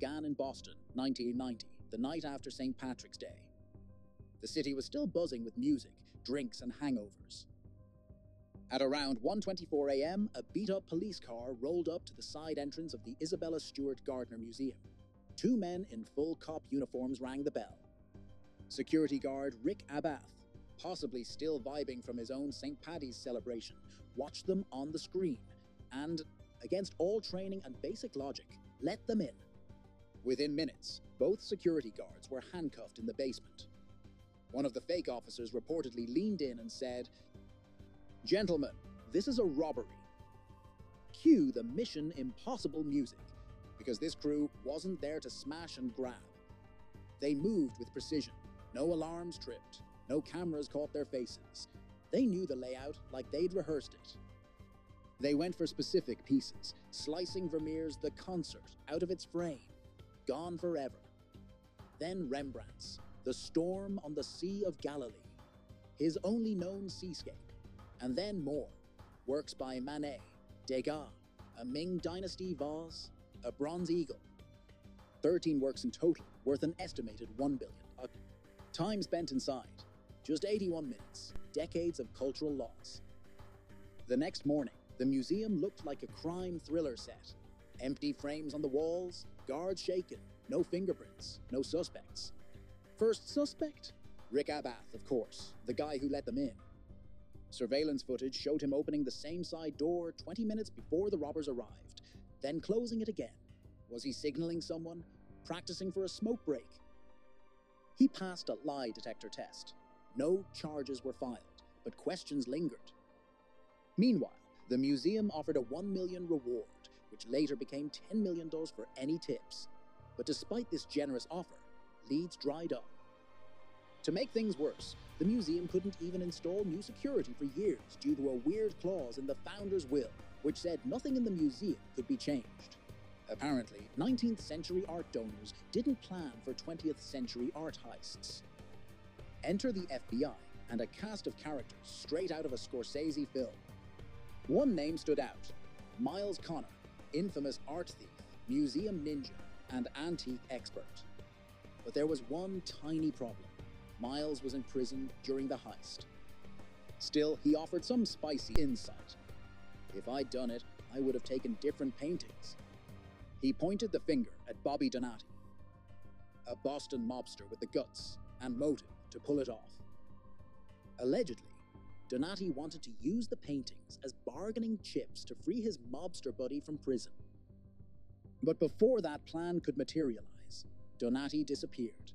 began in Boston, 1990, the night after St. Patrick's Day. The city was still buzzing with music, drinks, and hangovers. At around 1:24 a.m., a beat-up police car rolled up to the side entrance of the Isabella Stewart Gardner Museum. Two men in full cop uniforms rang the bell. Security guard Rick Abath, possibly still vibing from his own St. Paddy's celebration, watched them on the screen and, against all training and basic logic, let them in. Within minutes, both security guards were handcuffed in the basement. One of the fake officers reportedly leaned in and said, "Gentlemen, this is a robbery." Cue the Mission Impossible music, because this crew wasn't there to smash and grab. They moved with precision. No alarms tripped. No cameras caught their faces. They knew the layout like they'd rehearsed it. They went for specific pieces, slicing Vermeer's The Concert out of its frame. Gone forever. Then Rembrandt's The Storm on the Sea of Galilee, his only known seascape. And then more. Works by Manet, Degas, a Ming Dynasty vase, a bronze eagle. 13 works in total, worth an estimated $1 billion. Time spent inside, just 81 minutes, decades of cultural loss. The next morning, the museum looked like a crime thriller set. Empty frames on the walls, guards shaken, no fingerprints, no suspects. First suspect? Rick Abath, of course, the guy who let them in. Surveillance footage showed him opening the same side door 20 minutes before the robbers arrived, then closing it again. Was he signaling someone? Practicing for a smoke break? He passed a lie detector test. No charges were filed, but questions lingered. Meanwhile, the museum offered a $1 million reward, which later became $10 million for any tips. But despite this generous offer, leads dried up. To make things worse, the museum couldn't even install new security for years due to a weird clause in the founder's will, which said nothing in the museum could be changed. Apparently, 19th century art donors didn't plan for 20th century art heists. Enter the FBI and a cast of characters straight out of a Scorsese film. One name stood out: Miles Connor, infamous art thief, museum ninja, and antique expert. But there was one tiny problem. Miles was imprisoned during the heist. Still, he offered some spicy insight. "If I'd done it, I would have taken different paintings." He pointed the finger at Bobby Donati, a Boston mobster with the guts and motive to pull it off. Allegedly, Donati wanted to use the paintings as bargaining chips to free his mobster buddy from prison. But before that plan could materialize, Donati disappeared.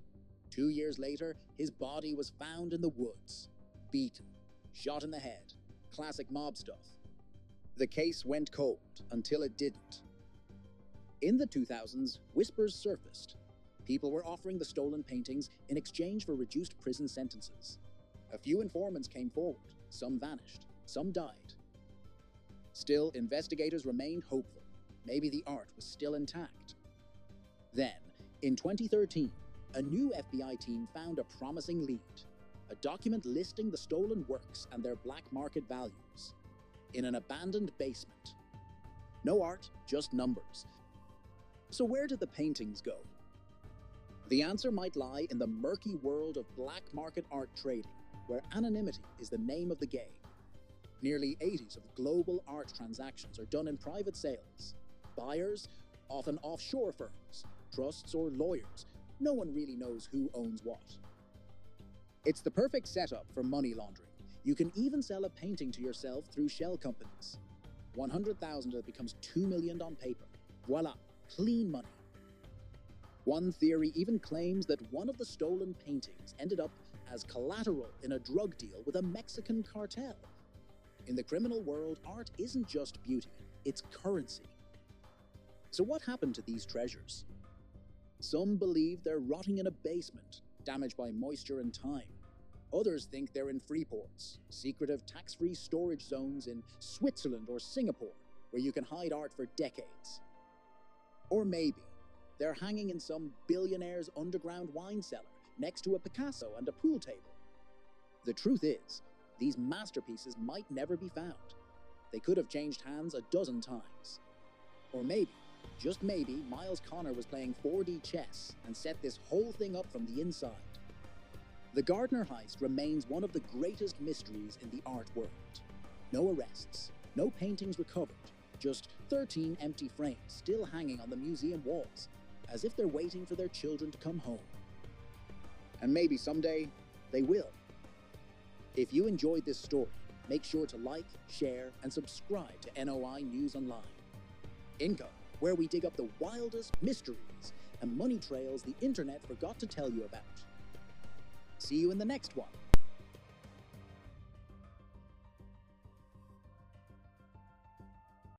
2 years later, his body was found in the woods, beaten, shot in the head, classic mob stuff. The case went cold until it didn't. In the 2000s, whispers surfaced. People were offering the stolen paintings in exchange for reduced prison sentences. A few informants came forward, some vanished, some died. Still, investigators remained hopeful. Maybe the art was still intact. Then, in 2013, a new FBI team found a promising lead, a document listing the stolen works and their black market values, in an abandoned basement. No art, just numbers. So where did the paintings go? The answer might lie in the murky world of black market art trading, where anonymity is the name of the game. Nearly 80% of global art transactions are done in private sales. Buyers, often offshore firms, trusts, or lawyers. No one really knows who owns what. It's the perfect setup for money laundering. You can even sell a painting to yourself through shell companies. 100,000 that becomes 2 million on paper. Voila, clean money. One theory even claims that one of the stolen paintings ended up as collateral in a drug deal with a Mexican cartel. In the criminal world, art isn't just beauty, it's currency. So what happened to these treasures? Some believe they're rotting in a basement, damaged by moisture and time. Others think they're in free ports, secretive tax-free storage zones in Switzerland or Singapore, where you can hide art for decades. Or maybe they're hanging in some billionaire's underground wine cellar next to a Picasso and a pool table. The truth is, these masterpieces might never be found. They could have changed hands a dozen times. Or maybe Just maybe, Miles Connor was playing 4D chess and set this whole thing up from the inside. The Gardner heist remains one of the greatest mysteries in the art world. No arrests, no paintings recovered, just 13 empty frames still hanging on the museum walls, as if they're waiting for their children to come home. And maybe someday, they will. If you enjoyed this story, make sure to like, share, and subscribe to NOI News Online Income, where we dig up the wildest mysteries and money trails the internet forgot to tell you about. See you in the next one.